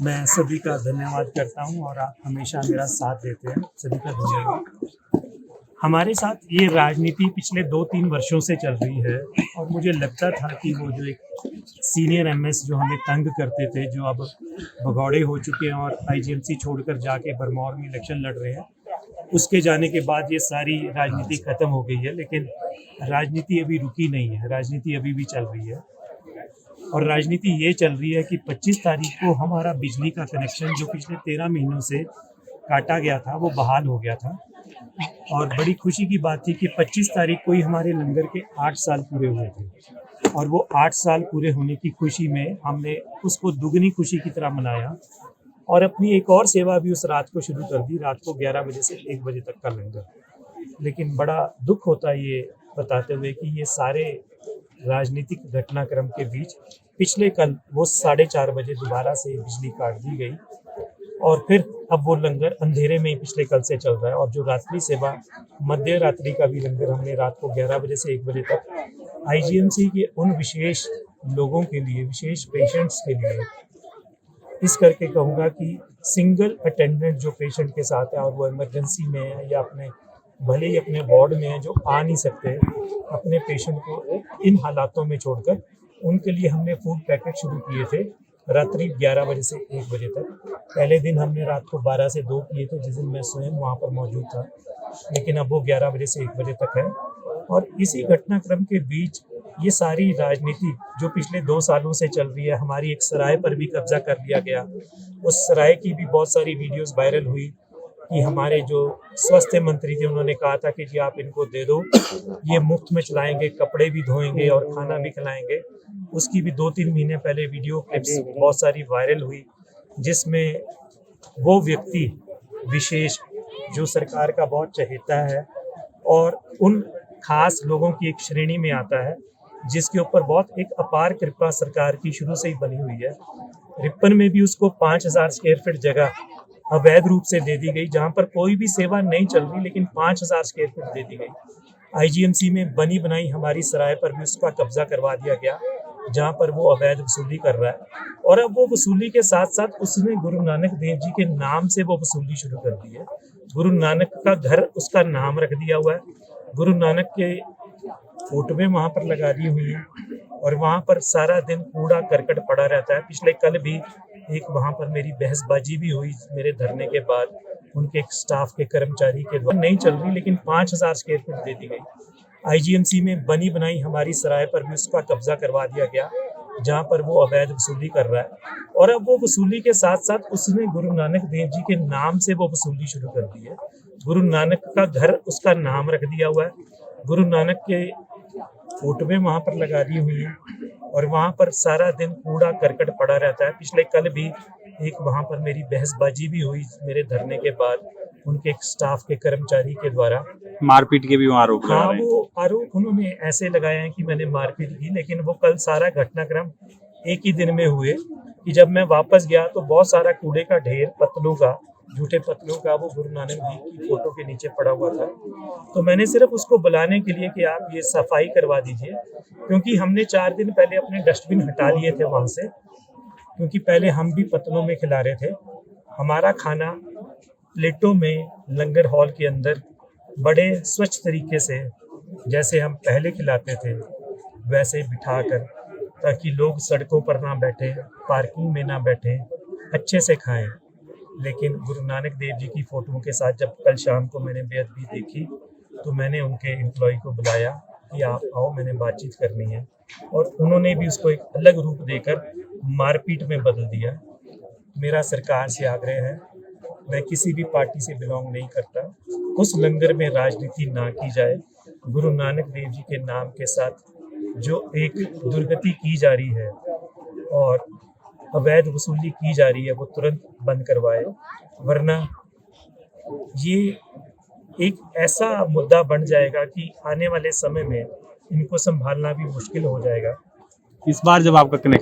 मैं सभी का धन्यवाद करता हूं और आप हमेशा मेरा साथ देते हैं। सभी का धन्यवाद। हमारे साथ ये राजनीति पिछले 2-3 वर्षों से चल रही है और मुझे लगता था कि वो जो एक सीनियर एमएस जो हमें तंग करते थे, जो अब भगौड़े हो चुके हैं और आईजीएमसी छोड़कर जाके बरमौर में इलेक्शन लड़ रहे हैं, उसके जाने के बाद ये सारी राजनीति खत्म हो गई है। लेकिन राजनीति अभी रुकी नहीं है, राजनीति अभी भी चल रही है। और राजनीति ये चल रही है कि 25 तारीख को हमारा बिजली का कनेक्शन जो पिछले 13 महीनों से काटा गया था वो बहाल हो गया था। और बड़ी खुशी की बात थी कि 25 तारीख को ही हमारे लंगर के 8 साल पूरे हुए थे और वो 8 साल पूरे होने की खुशी में हमने उसको दुगनी खुशी की तरह मनाया और अपनी एक और सेवा भी उस रात को शुरू कर दी, रात को 11 बजे से 1 बजे तक का लंगर। लेकिन बड़ा दुख होता है ये बताते हुए कि ये सारे राजनीतिक घटनाक्रम के बीच पिछले कल वो 4:30 बजे दोबारा से बिजली काट दी गई और फिर अब वो लंगर अंधेरे में ही पिछले कल से चल रहा है। और जो रात्रि सेवा मध्य रात्रि का भी लंगर हमने रात को 11 बजे से 1 बजे तक आईजीएमसी के उन विशेष लोगों के लिए, विशेष पेशेंट्स के लिए, इस करके कहूँगा कि सिंगल अटेंडेंट जो पेशेंट के साथ है और वो इमरजेंसी में है या अपने भले ही अपने वार्ड में है, जो आ नहीं सकते, अपने पेशेंट को इन हालातों में छोड़कर उनके लिए हमने फूड पैकेट शुरू किए थे रात्रि 11 बजे से 1 बजे तक। पहले दिन हमने रात को 12 से 2 किए थे, जिस दिन मैं स्वयं वहाँ पर मौजूद था, लेकिन अब वो 11 बजे से 1 बजे तक है। और इसी घटनाक्रम के बीच ये सारी राजनीति जो पिछले 2 सालों से चल रही है, हमारी एक सराय पर भी कब्जा कर लिया गया। उस सराय की भी बहुत सारी वीडियोस वायरल हुई कि हमारे जो स्वास्थ्य मंत्री थे उन्होंने कहा था कि जी आप इनको दे दो, ये मुफ्त में चलाएंगे, कपड़े भी धोएंगे और खाना भी खिलाएंगे। उसकी भी 2-3 महीने पहले वीडियो क्लिप्स बहुत सारी वायरल हुई, जिसमें वो व्यक्ति विशेष जो सरकार का बहुत चहेता है और उन खास लोगों की एक श्रेणी में आता है, जिसके ऊपर बहुत एक अपार कृपा सरकार की शुरू से ही बनी हुई है। रिपन में भी उसको 5000 स्क्वायर फीट जगह अवैध रूप से दे दी गई, जहां पर कोई भी सेवा नहीं चल रही, लेकिन 5000 स्क्वायर फीट दे दी गई। आईजीएमसी में बनी बनाई हमारी सराय पर भी उसका कब्जा करवा दिया गया, जहां पर वो अवैध वसूली कर रहा है। और अब वो वसूली के साथ साथ उसने गुरु नानक देव जी के नाम से वो वसूली शुरू कर दी है। गुरु नानक का घर उसका नाम रख दिया हुआ है, गुरु नानक के फोटोएं वहां पर लगा दी हुई हैं और वहां पर सारा दिन कूड़ा करकट पड़ा रहता है। पिछले कल भी एक वहां पर मेरी बहसबाजी भी हुई मेरे धरने के बाद, उनके एक स्टाफ के कर्मचारी के द्वारा। नहीं चल रही, लेकिन 5000 स्क्वायर फीट दे दी गई। आईजीएमसी में बनी बनाई हमारी सराय पर भी उसका कब्जा करवा दिया गया, जहां पर वो अवैध वसूली कर रहा है। और अब वो वसूली के साथ साथ उसने गुरु नानक देव जी के नाम से वो वसूली शुरू कर दी है। गुरु नानक का घर उसका नाम रख दिया हुआ है, गुरु नानक के फोटोएं वहां पर लगा दी हुई हैं और वहां पर सारा दिन कूड़ा करकट पड़ा रहता है। पिछले कल भी एक वहां पर मेरी बहसबाजी भी हुई मेरे धरने के बाद, उनके एक स्टाफ के कर्मचारी के द्वारा। मारपीट के भी वहाँ आरोप लगा हाँ, रहे हैं। वो आरोप उन्होंने ऐसे लगाए हैं कि मैंने मारपीट की, लेकिन वो कल सारा घटनाक्रम एक ही दिन में हुए कि जब मैं वापस गया तो बहुत सारा कूड़े का ढेर, पत्तलों का, झूठे पत्तलों का, वो गुरु नानक देव की फोटो के नीचे पड़ा हुआ था। तो मैंने सिर्फ उसको बुलाने के लिए कि आप ये सफाई करवा दीजिए, क्योंकि हमने 4 दिन पहले अपने डस्टबिन हटा लिए थे वहां से, क्योंकि पहले हम भी पत्तलों में खिला रहे थे। हमारा खाना प्लेटों में लंगर हॉल के अंदर बड़े स्वच्छ तरीके से, जैसे हम पहले खिलाते थे वैसे बिठाकर, ताकि लोग सड़कों पर ना बैठे, पार्किंग में ना बैठे, अच्छे से खाएं। लेकिन गुरु नानक देव जी की फोटोओं के साथ जब कल शाम को मैंने बेअदबी देखी तो मैंने उनके एम्प्लॉय को बुलाया कि आप आओ, मैंने बातचीत करनी है। और उन्होंने भी उसको एक अलग रूप देकर मारपीट में बदल दिया। मेरा सरकार से आग्रह है, मैं किसी भी पार्टी से बिलोंग नहीं करता, उस लंगर में राजनीति ना की जाए। गुरु नानक देव जी के नाम के साथ जो एक दुर्गति की जा रही है और अवैध वसूली की जा रही है, वो तुरंत बंद करवाए, वरना ये एक ऐसा मुद्दा बन जाएगा कि आने वाले समय में इनको संभालना भी मुश्किल हो जाएगा। इस बार जब आपका कनेक्शन